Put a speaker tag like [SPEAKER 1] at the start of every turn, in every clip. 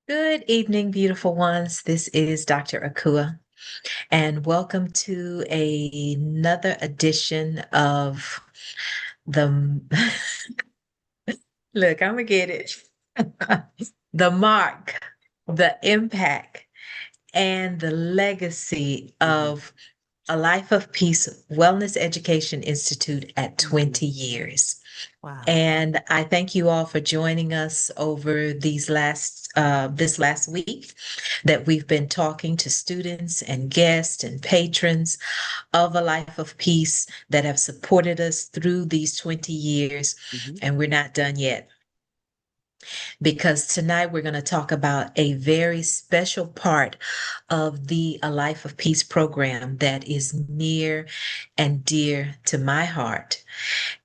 [SPEAKER 1] Good evening, beautiful ones. This is Dr. Akua, and welcome to another edition of the look, I'm gonna get it. The mark, the impact, and the legacy
[SPEAKER 2] Mhm.
[SPEAKER 1] of a Life of Peace Wellness Education Institute at
[SPEAKER 2] Mhm.
[SPEAKER 1] 20 years.
[SPEAKER 2] Wow.
[SPEAKER 1] And I thank you all for joining us over this last week that we've been talking to students and guests and patrons of a Life of Peace that have supported us through these 20 years.
[SPEAKER 2] Mhm.
[SPEAKER 1] And we're not done yet because tonight we're going to talk about a very special part of the A Life of Peace program that is near and dear to my heart.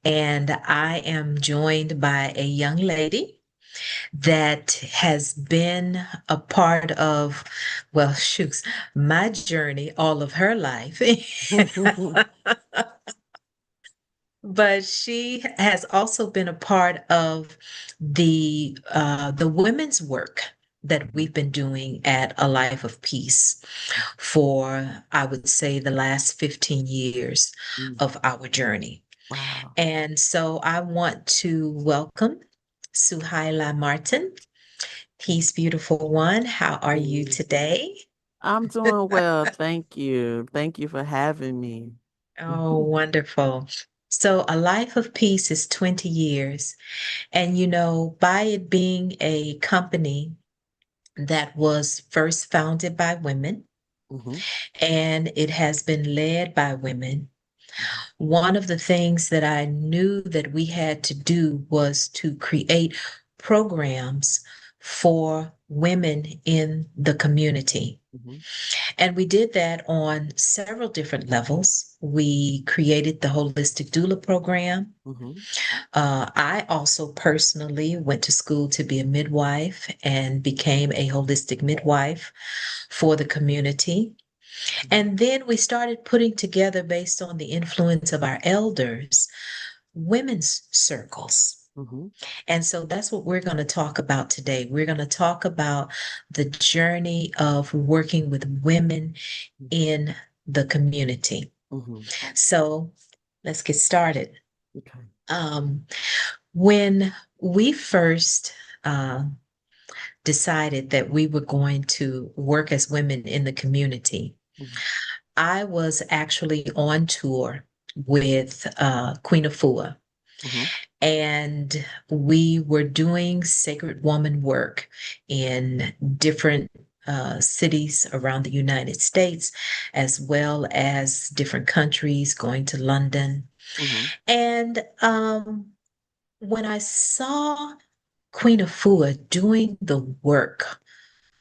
[SPEAKER 1] And I am joined by a young lady that has been a part of, well, shoots, my journey all of her life. But she has also been a part of the women's work that we've been doing at A Life of Peace for, I would say, the last 15 years
[SPEAKER 2] Mm.
[SPEAKER 1] of our journey.
[SPEAKER 2] Wow.
[SPEAKER 1] And so I want to welcome Suhaila Martin. Peace, beautiful one. How are you
[SPEAKER 2] Hey.
[SPEAKER 1] today?
[SPEAKER 2] I'm doing well. Thank you. Thank you for having me.
[SPEAKER 1] Oh, wonderful. So, A Life of Peace is 20 years. And, by it being a company that was first founded by women
[SPEAKER 2] Mhm.
[SPEAKER 1] and it has been led by women, one of the things that I knew that we had to do was to create programs for women in the community.
[SPEAKER 2] Mhm.
[SPEAKER 1] And we did that on several different levels. We created the Holistic Doula program.
[SPEAKER 2] Mhm.
[SPEAKER 1] I also personally went to school to be a midwife and became a holistic midwife for the community.
[SPEAKER 2] Mhm.
[SPEAKER 1] And then we started putting together, based on the influence of our elders, women's circles.
[SPEAKER 2] Mhm.
[SPEAKER 1] And so that's what we're going to talk about today. We're going to talk about the journey of working with women in the community.
[SPEAKER 2] Mhm.
[SPEAKER 1] So let's get started.
[SPEAKER 2] Okay.
[SPEAKER 1] Um, when we first uh, decided that we were going to work as women in the community,
[SPEAKER 2] Mhm.
[SPEAKER 1] I was actually on tour with Queen Afua,
[SPEAKER 2] Mhm.
[SPEAKER 1] and we were doing sacred woman work in different cities around the United States, as well as different countries, going to London.
[SPEAKER 2] Mhm.
[SPEAKER 1] And when I saw Queen Afua doing the work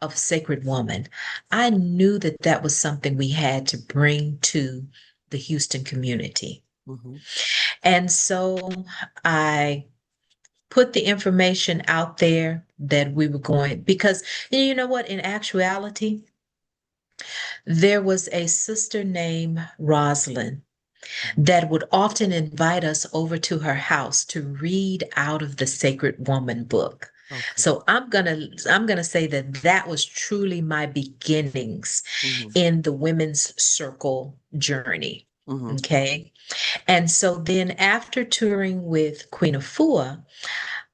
[SPEAKER 1] of Sacred Woman, I knew that that was something we had to bring to the Houston community.
[SPEAKER 2] Mhm.
[SPEAKER 1] And so I put the information out there that we were going, because you know what, in actuality, there was a sister named Rosalind that would often invite us over to her house to read out of the Sacred Woman book.
[SPEAKER 2] Okay.
[SPEAKER 1] So I'm going to say that that was truly my beginnings
[SPEAKER 2] Mhm.
[SPEAKER 1] in the women's circle journey.
[SPEAKER 2] Mhm.
[SPEAKER 1] Okay? And so then after touring with Queen Afua,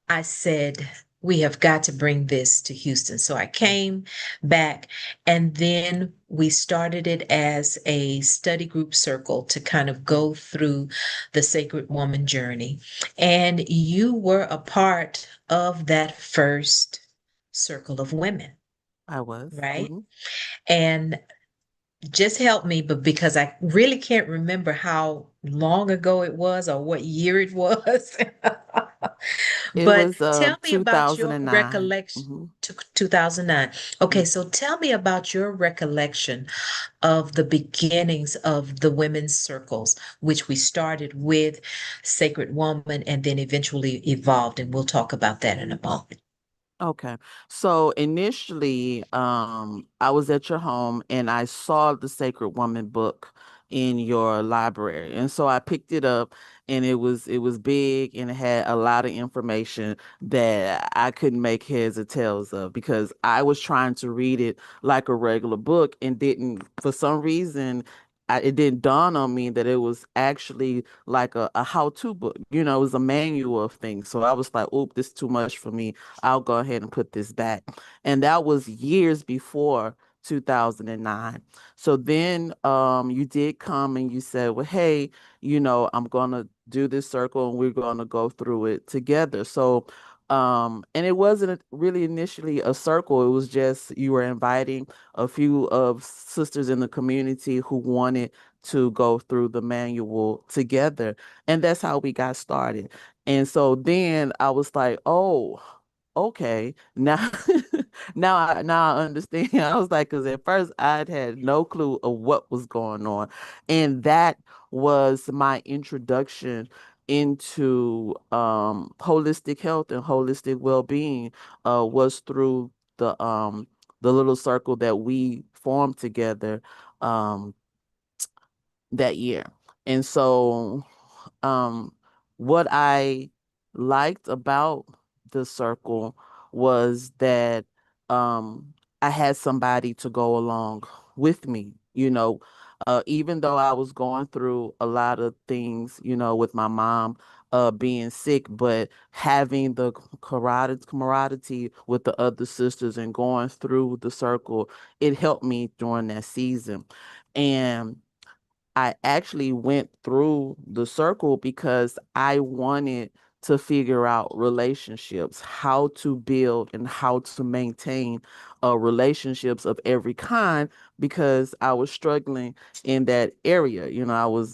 [SPEAKER 1] I said, we have got to bring this to Houston. So I came back, and then we started it as a study group circle to kind of go through the Sacred Woman journey. And you were a part of that first circle of women,
[SPEAKER 2] I was.
[SPEAKER 1] right?
[SPEAKER 2] Mhm.
[SPEAKER 1] And just help me, but because I really can't remember how long ago it was or what year it was.
[SPEAKER 2] It
[SPEAKER 1] But
[SPEAKER 2] was
[SPEAKER 1] tell me about your
[SPEAKER 2] 2009.
[SPEAKER 1] recollection
[SPEAKER 2] Mhm.
[SPEAKER 1] to 2009. Okay, so tell me about your recollection of the beginnings of the women's circles, which we started with Sacred Woman and then eventually evolved, and we'll talk about that in a moment.
[SPEAKER 2] Okay. So initially, I was at your home and I saw the Sacred Woman book in your library. And so I picked it up and it was big, and it had a lot of information that I couldn't make heads or tails of because I was trying to read it like a regular book and didn't, for some reason, it didn't dawn on me that it was actually like a how-to book. It was a manual of things. So I was like, oop, this is too much for me. I'll go ahead and put this back. And that was years before 2009. So then you did come and you said, well, hey, I'm gonna do this circle and we're gonna go through it together. So and it wasn't really initially a circle. It was just you were inviting a few of sisters in the community who wanted to go through the manual together. And that's how we got started. And so then I was like, oh, okay, now now I understand. I was like, because at first I'd had no clue of what was going on. And that was my introduction into holistic health and holistic well-being, was through the little circle that we formed together um that year. And so um, what I liked about the circle was that I had somebody to go along with me, even though I was going through a lot of things, with my mom being sick, but having the camaraderie with the other sisters and going through the circle, it helped me during that season. And I actually went through the circle because I wanted to figure out relationships, how to build and how to maintain relationships of every kind, because I was struggling in that area.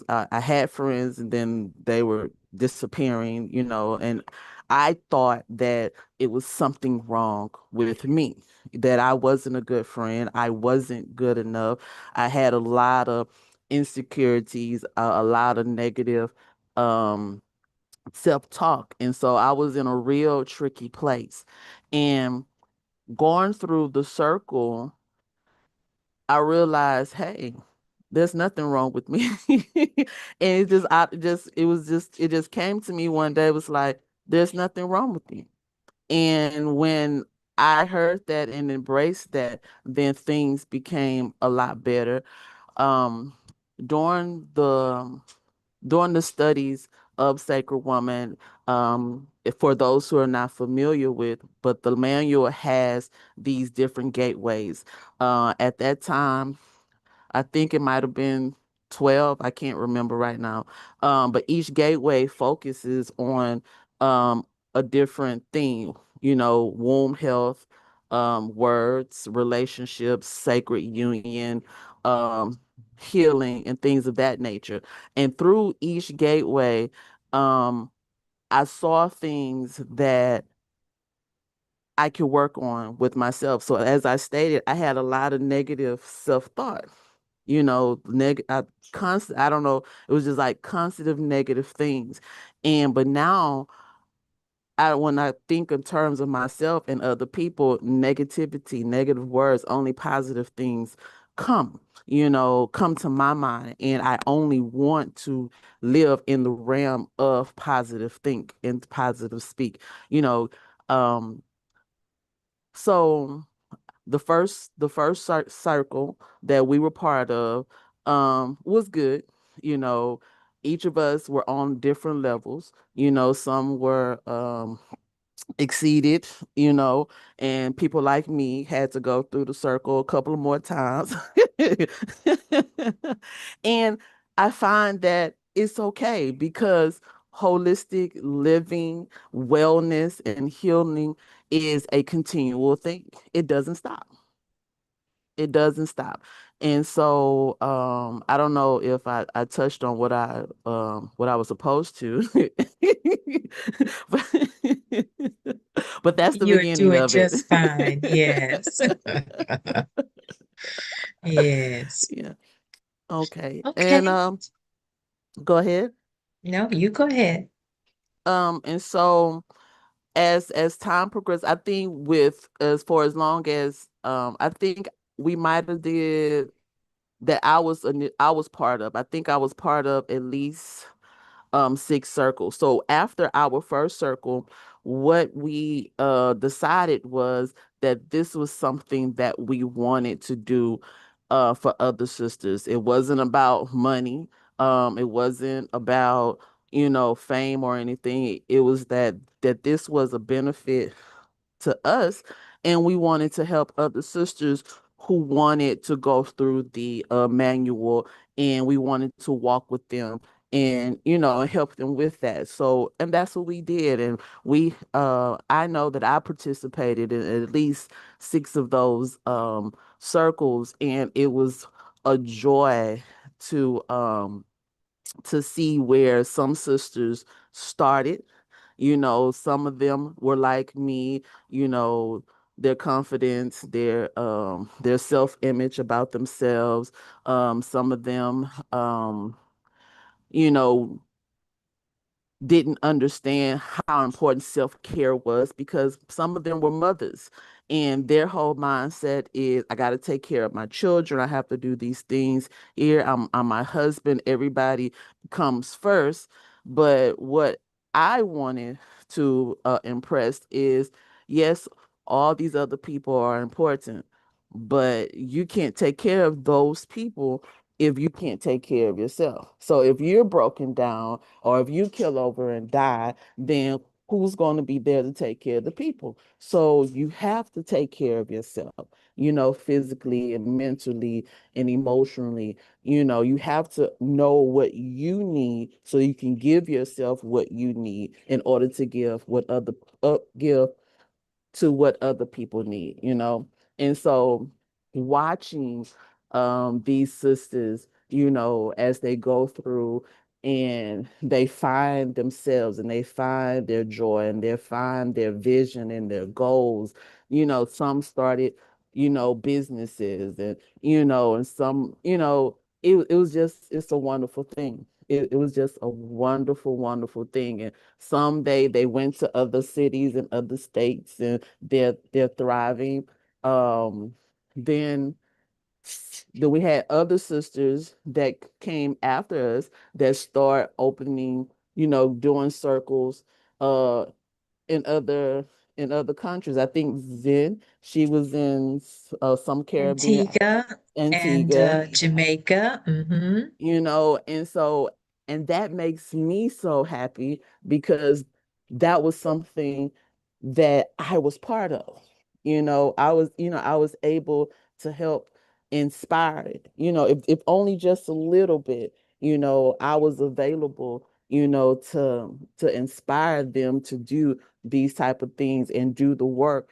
[SPEAKER 2] I had friends and then they were disappearing, and I thought that it was something wrong with me, that I wasn't a good friend. I wasn't good enough. I had a lot of insecurities, a lot of negative um, self-talk. And so I was in a real tricky place. And going through the circle, I realized, hey, there's nothing wrong with me. And it just came to me one day. It was like, there's nothing wrong with me. And when I heard that and embraced that, then things became a lot better. Um, during the during the studies of Sacred Woman, for those who are not familiar with, but the manual has these different gateways. At that time, I think it might have been 12. I can't remember right now. But each gateway focuses on a different theme, womb health, words, relationships, sacred union, um, healing, and things of that nature. And through each gateway, um, I saw things that I could work on with myself. So as I stated, I had a lot of negative self-thought, I don't know, it was just like constant negative things. But now when I think in terms of myself and other people, negativity, negative words, only positive things come, come to my mind. And I only want to live in the realm of positive think and positive speak, you know. Um, so the first circle that we were part of was good. you know each of us were on different levels. Some were exceeded, and people like me had to go through the circle a couple of more times. And I find that it's okay because holistic living, wellness, and healing is a continual thing. It doesn't stop. It doesn't stop. And so I don't know if I touched on what I was supposed to. but, but that's the
[SPEAKER 1] You're
[SPEAKER 2] beginning
[SPEAKER 1] doing
[SPEAKER 2] of it.
[SPEAKER 1] just fine. Yes. Yes.
[SPEAKER 2] Yeah. Okay. And
[SPEAKER 1] Okay.
[SPEAKER 2] go ahead.
[SPEAKER 1] No, you go ahead.
[SPEAKER 2] And so as time progressed, I think with as for as long as I think we might have did that I was part of. I think I was part of at least six circles. So after our first circle, what we decided was that this was something that we wanted to do for other sisters. It wasn't about money. It wasn't about, fame or anything. It was that this was a benefit to us, and we wanted to help other sisters who wanted to go through the manual, and we wanted to walk with them and help them with that. So, and that's what we did. And we I know that I participated in at least six of those circles, and it was a joy to um to see where some sisters started. Some of them were like me, you know, their confidence, their self-image about themselves. Some of them you know, didn't understand how important self-care was, because some of them were mothers and their whole mindset is, I got to take care of my children, I have to do these things here, I'm my husband, everybody comes first. But what I wanted to impress is, yes, all these other people are important, but you can't take care of those people if you can't take care of yourself. So if you're broken down, or if you kill over and die, then who's going to be there to take care of the people? So you have to take care of yourself, physically and mentally and emotionally. You have to know what you need so you can give yourself what you need in order to give to what other people need. And so watching these sisters, as they go through and they find themselves and they find their joy and they find their vision and their goals. Some started, businesses, and some, it was just, it's a wonderful thing. It was just a wonderful, wonderful thing. And someday they went to other cities and other states, and they're thriving. Um, then then we had other sisters that came after us that start opening, doing circles uh in other countries. I think Zen, she was in some Caribbean,
[SPEAKER 1] Antigua and
[SPEAKER 2] Antigua,
[SPEAKER 1] Jamaica.
[SPEAKER 2] and so, and that makes me so happy because that was something that I was part of. I was able to help inspire it, if only just a little bit. I was available, to inspire them to do these type of things and do the work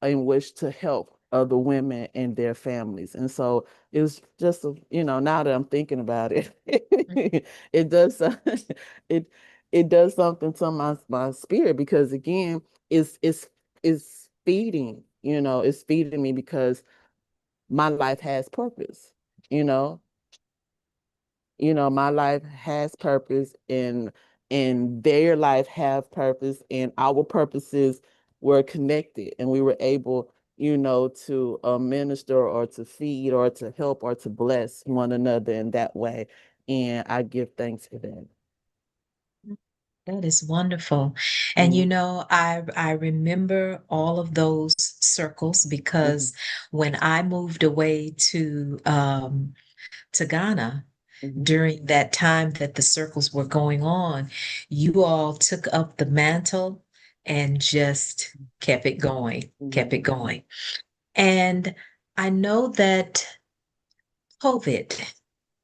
[SPEAKER 2] in which to help other women and their families. And so it's just, now that I'm thinking about it, it does it it does something to my spirit, because again, it's feeding, it's feeding me, because my life has purpose, you know my life has purpose, and their life have purpose, and our purposes were connected, and we were able, to minister or to feed or to help or to bless one another in that way. And I give thanks for that.
[SPEAKER 1] That is wonderful. And
[SPEAKER 2] Mm-hmm.
[SPEAKER 1] I remember all of those circles
[SPEAKER 2] Mm-hmm.
[SPEAKER 1] because when I moved away to Ghana
[SPEAKER 2] Mm-hmm.
[SPEAKER 1] during that time that the circles were going on, you all took up the mantle and just kept it going. And I know that COVID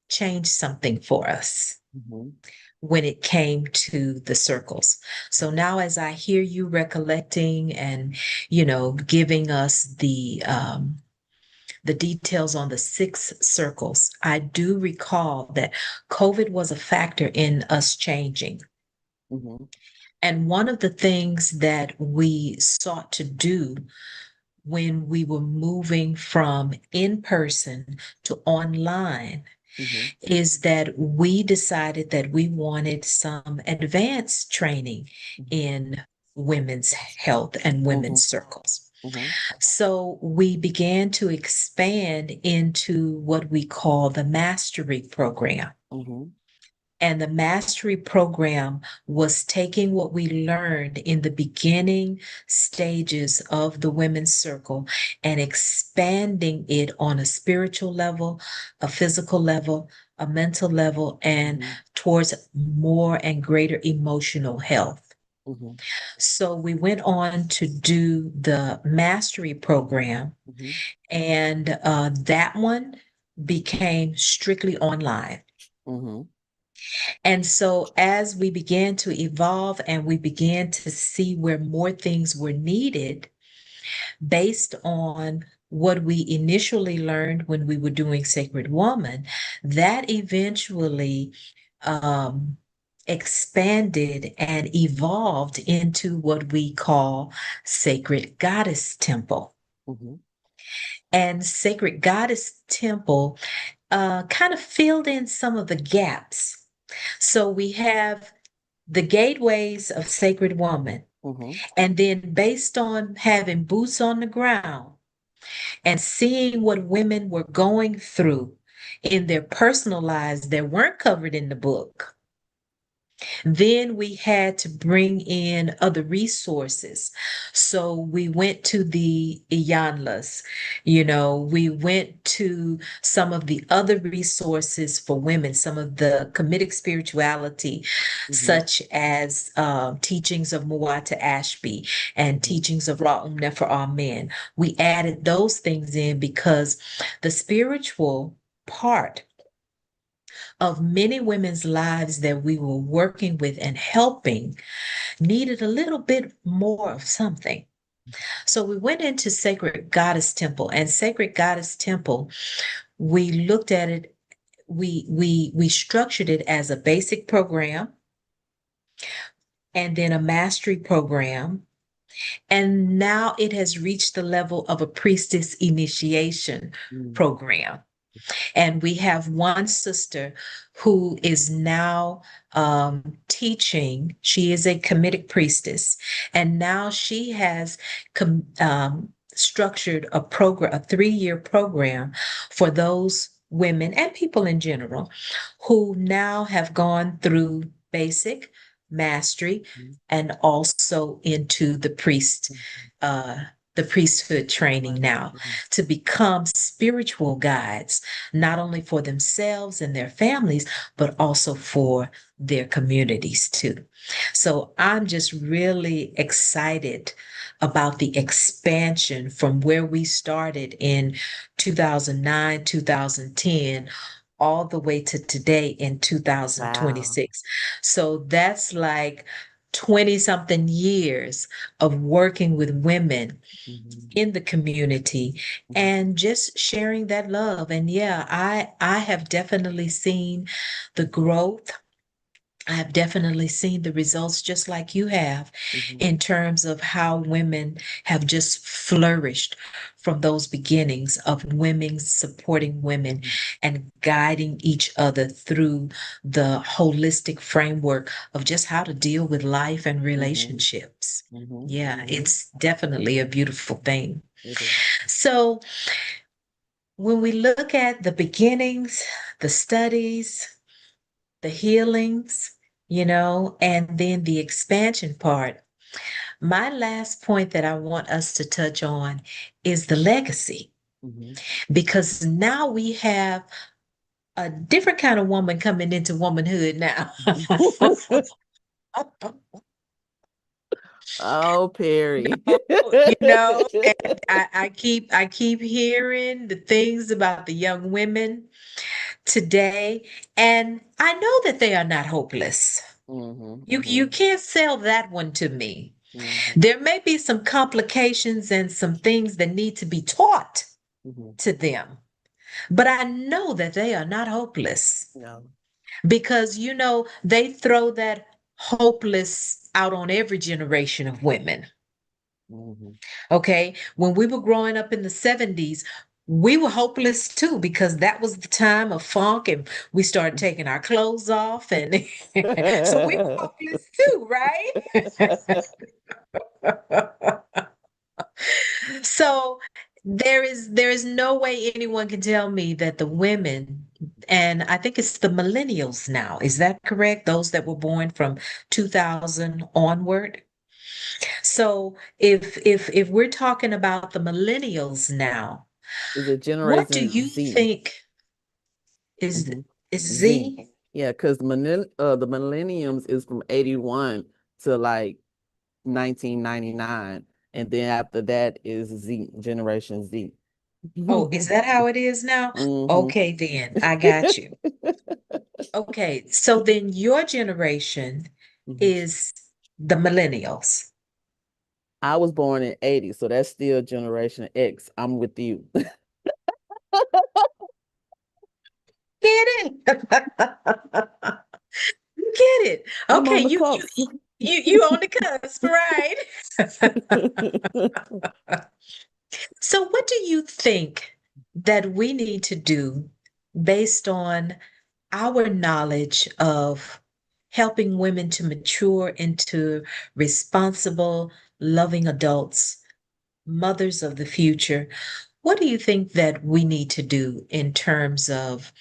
[SPEAKER 1] changed something for us
[SPEAKER 2] Mm-hmm.
[SPEAKER 1] when it came to the circles. So now, as I hear you recollecting and, giving us the details on the six circles, I do recall that COVID was a factor in us changing.
[SPEAKER 2] Mm-hmm.
[SPEAKER 1] And one of the things that we sought to do when we were moving from in person to online
[SPEAKER 2] Mm-hmm.
[SPEAKER 1] is that we decided that we wanted some advanced training in women's health and
[SPEAKER 2] Mm-hmm.
[SPEAKER 1] women's circles.
[SPEAKER 2] Mm-hmm.
[SPEAKER 1] So we began to expand into what we call the mastery program.
[SPEAKER 2] Mm-hmm.
[SPEAKER 1] And the mastery program was taking what we learned in the beginning stages of the women's circle and expanding it on a spiritual level, a physical level, a mental level, and
[SPEAKER 2] Mhm.
[SPEAKER 1] towards more and greater emotional health.
[SPEAKER 2] Mhm.
[SPEAKER 1] So we went on to do the mastery program,
[SPEAKER 2] Mhm.
[SPEAKER 1] and that one became strictly online.
[SPEAKER 2] Mhm.
[SPEAKER 1] And so, as we began to evolve and we began to see where more things were needed based on what we initially learned when we were doing Sacred Woman, that eventually um, expanded and evolved into what we call Sacred Goddess Temple.
[SPEAKER 2] Mhm.
[SPEAKER 1] And Sacred Goddess Temple kind of filled in some of the gaps. So we have the gateways of Sacred Woman.
[SPEAKER 2] Mhm.
[SPEAKER 1] And then, based on having boots on the ground and seeing what women were going through in their personal lives that weren't covered in the book, then we had to bring in other resources. So we went to the Iyanlas, we went to some of the other resources for women, some of the comedic spirituality,
[SPEAKER 2] Mhm.
[SPEAKER 1] such as teachings of Muata Ashby and
[SPEAKER 2] Mhm.
[SPEAKER 1] teachings of Ra'um Nefer Amen. We added those things in because the spiritual part of many women's lives that we were working with and helping needed a little bit more of something. So we went into Sacred Goddess Temple, and Sacred Goddess Temple, we looked at it, we structured it as a basic program and then a mastery program. And now it has reached the level of a priestess initiation
[SPEAKER 2] Mhm.
[SPEAKER 1] program. And we have one sister who is now teaching. She is a committed priestess. And now she has structured a program, a 3-year program for those women and people in general who now have gone through basic mastery
[SPEAKER 2] Mhm.
[SPEAKER 1] and also into uh, the priesthood training now
[SPEAKER 2] Mhm.
[SPEAKER 1] to become spiritual guides, not only for themselves and their families, but also for their communities too. So I'm just really excited about the expansion from where we started in 2009, 2010, all the way to today in
[SPEAKER 2] Wow.
[SPEAKER 1] 2026. So that's like 20 something years of working with women
[SPEAKER 2] Mhm.
[SPEAKER 1] in the community
[SPEAKER 2] Mhm.
[SPEAKER 1] and just sharing that love. And yeah, I have definitely seen the growth. I have definitely seen the results just like you have
[SPEAKER 2] Mhm.
[SPEAKER 1] in terms of how women have just flourished from those beginnings of women supporting women
[SPEAKER 2] Mhm.
[SPEAKER 1] and guiding each other through the holistic framework of just how to deal with life and
[SPEAKER 2] Mhm.
[SPEAKER 1] relationships.
[SPEAKER 2] Mhm.
[SPEAKER 1] Yeah, it's definitely a beautiful thing.
[SPEAKER 2] It is.
[SPEAKER 1] So when we look at the beginnings, the studies, the healings, and then the expansion part, my last point that I want us to touch on is the legacy,
[SPEAKER 2] Mhm.
[SPEAKER 1] because now we have a different kind of woman coming into womanhood now.
[SPEAKER 2] Oh, Perry.
[SPEAKER 1] And I keep hearing the things about the young women today, and I know that they are not hopeless.
[SPEAKER 2] Mhm.
[SPEAKER 1] You
[SPEAKER 2] Mhm.
[SPEAKER 1] can't sell that one to me.
[SPEAKER 2] Mhm.
[SPEAKER 1] There may be some complications and some things that need to be taught
[SPEAKER 2] Mhm.
[SPEAKER 1] to them, but I know that they are not hopeless
[SPEAKER 2] No.
[SPEAKER 1] because they throw that hopeless out on every generation of women.
[SPEAKER 2] Mhm.
[SPEAKER 1] Okay. When we were growing up in the 70s, we were hopeless too because that was the time of funk and we started taking our clothes off. And so we were hopeless too, right? So there is no way anyone can tell me that the women And I think it's the millennials now. Is that correct? Those that were born from 2000 onward. So if we're talking about the millennials now,
[SPEAKER 2] Is it
[SPEAKER 1] what do
[SPEAKER 2] Generation
[SPEAKER 1] you
[SPEAKER 2] Z?
[SPEAKER 1] think is
[SPEAKER 2] Hmm.
[SPEAKER 1] is
[SPEAKER 2] Z.
[SPEAKER 1] Z?
[SPEAKER 2] Yeah, because the millenniums is from 81 to like 1999, and then after that is Z, Generation Z.
[SPEAKER 1] Oh, is that how it is now?
[SPEAKER 2] Hmm.
[SPEAKER 1] Okay, then I got you. Okay, so then your generation is the millennials.
[SPEAKER 2] I was born in 80, so that's still Generation X. I'm with you.
[SPEAKER 1] Get it? You get it.
[SPEAKER 2] I'm
[SPEAKER 1] Okay,
[SPEAKER 2] on the
[SPEAKER 1] you
[SPEAKER 2] cusp.
[SPEAKER 1] you on the cusp, right? So what do you think that we need to do based on our knowledge of helping women to mature into responsible, loving adults, mothers of the future? What do you think that we need to do in terms of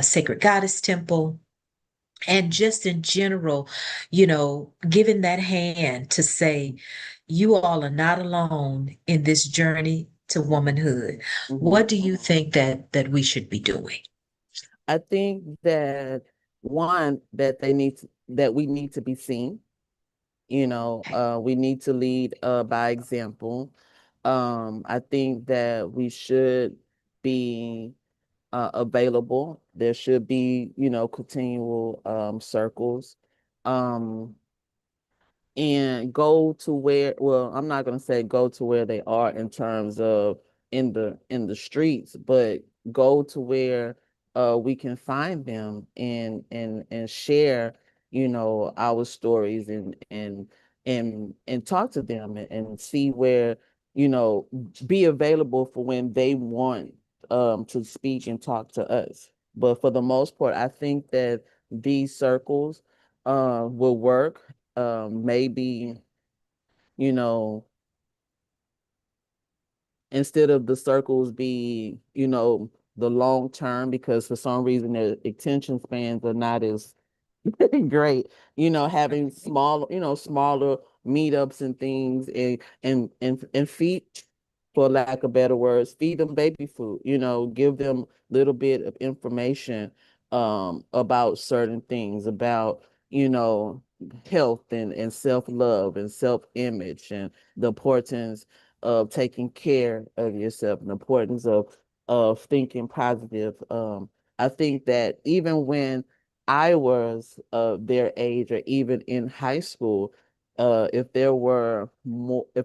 [SPEAKER 1] Sacred Goddess Temple, and just in general, giving that hand to say, you all are not alone in this journey to womanhood.
[SPEAKER 2] Hmm.
[SPEAKER 1] What do you think that we should be doing?
[SPEAKER 2] I think that one that that we need to be seen. We need to lead by example. I think that we should be available. There should be, continual circles. Um, and go to where, well, I'm not going to say go to where they are in terms of in the streets, but go to where we can find them and share, our stories and talk to them and see where, you know be available for when they want to speak and talk to us. But for the most part, I think that these circles will work. Maybe, you know, instead of the circles be, the long term, because for some reason their attention spans are not as great, having smaller meetups and things, and feed, for lack of better words, feed them baby food, give them little bit of information about certain things, about, you know, health and self-love and self-image, and the importance of taking care of yourself, and the importance of thinking positive. I think that even when I was their age, or even in high school, if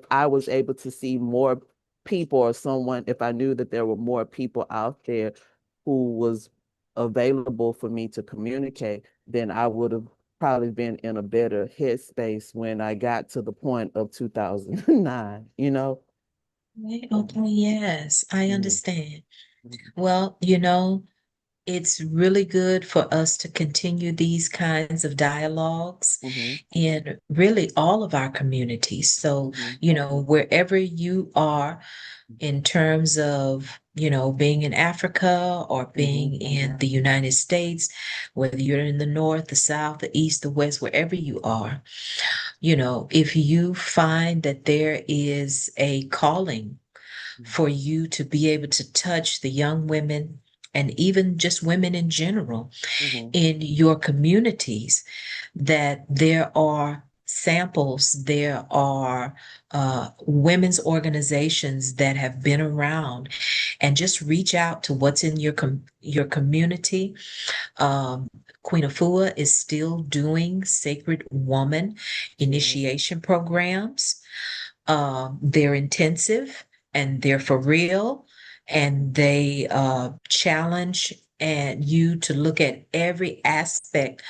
[SPEAKER 2] I was able to see more people, or someone, if I knew that there were more people out there who was available for me to communicate, then I would have probably been in a better headspace when I got to the point of 2009, you know?
[SPEAKER 1] Okay, okay, yes, I
[SPEAKER 2] Mhm.
[SPEAKER 1] understand. Well, it's really good for us to continue these kinds of dialogues
[SPEAKER 2] Mhm.
[SPEAKER 1] in really all of our communities. So,
[SPEAKER 2] Mhm.
[SPEAKER 1] wherever you are in terms of, being in Africa or
[SPEAKER 2] Mhm.
[SPEAKER 1] being in the United States, whether you're in the North, the South, the East, the West, wherever you are, if you find that there is a calling for you to be able to touch the young women and even just women in general
[SPEAKER 2] Mhm.
[SPEAKER 1] in your communities, that there are samples, there are women's organizations that have been around, and just reach out to what's in your community. Um, Queen Afua is still doing Sacred Woman
[SPEAKER 2] Yes.
[SPEAKER 1] initiation programs. They're intensive and they're for real, and they challenge and you to look at every aspect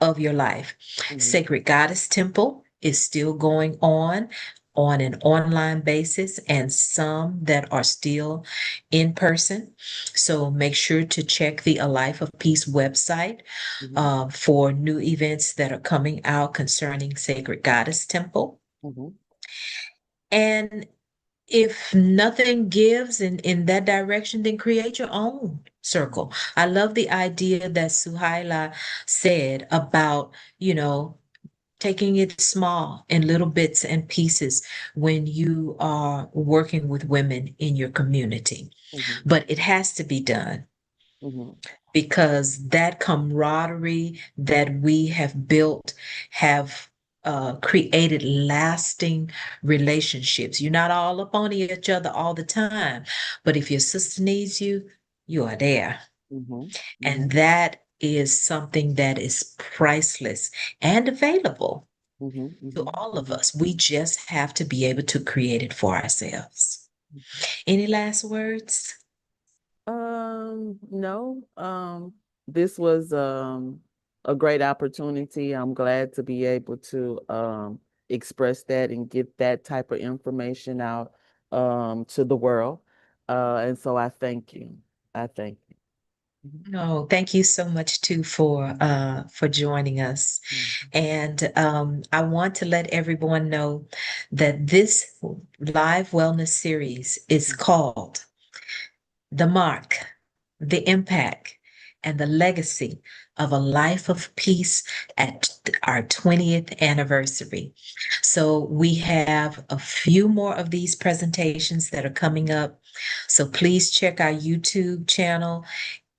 [SPEAKER 1] of your life.
[SPEAKER 2] Mhm.
[SPEAKER 1] Sacred Goddess Temple is still going on an online basis, and some that are still in person. So make sure to check the A Life of Peace website
[SPEAKER 2] Mhm.
[SPEAKER 1] for new events that are coming out concerning Sacred Goddess Temple.
[SPEAKER 2] Mhm.
[SPEAKER 1] And If nothing gives in that direction, then create your own circle. I love the idea that Suhaila said about, taking it small in little bits and pieces when you are working with women in your community.
[SPEAKER 2] Mhm,
[SPEAKER 1] But it has to be done
[SPEAKER 2] mhm,
[SPEAKER 1] because that camaraderie that we have built have created lasting relationships. You're not all up on each other all the time, but if your sister needs you, you are there.
[SPEAKER 2] mhm,
[SPEAKER 1] And
[SPEAKER 2] mhm,
[SPEAKER 1] that is something that is priceless and available
[SPEAKER 2] mhm,
[SPEAKER 1] to
[SPEAKER 2] mhm.
[SPEAKER 1] all of us. We just have to be able to create it for ourselves. Any last words?
[SPEAKER 2] No. This was a great opportunity. I'm glad to be able to express that and get that type of information out to the world. And so I thank you. I thank you. Mhm,
[SPEAKER 1] No, thank you so much too for joining us.
[SPEAKER 2] mhm,
[SPEAKER 1] And I want to let everyone know that this live wellness series is
[SPEAKER 2] mhm,
[SPEAKER 1] called The Mark, the Impact, and the Legacy of a Life of Peace at our 20th anniversary. So we have a few more of these presentations that are coming up. So please check our YouTube channel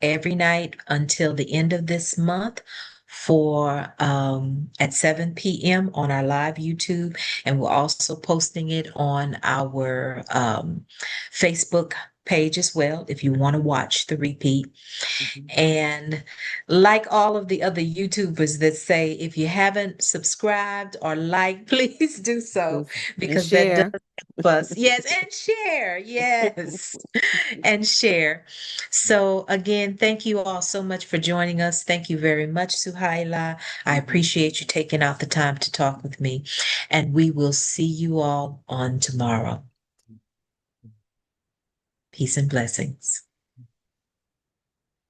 [SPEAKER 1] every night until the end of this month for at 7 p.m. on our live YouTube. And we're also posting it on our Facebook page as well if you want to watch the repeat.
[SPEAKER 2] mhm.
[SPEAKER 1] And like all of the other YouTubers that say, if you haven't subscribed or liked, please do so
[SPEAKER 2] And
[SPEAKER 1] because that does
[SPEAKER 2] share.
[SPEAKER 1] help us. Yes, and share. Yes, and share. So again, thank you all so much for joining us. Thank you very much, Suhaila. I
[SPEAKER 2] Mhm.
[SPEAKER 1] appreciate you taking out the time to talk with me. And we will see you all on tomorrow. Peace and blessings.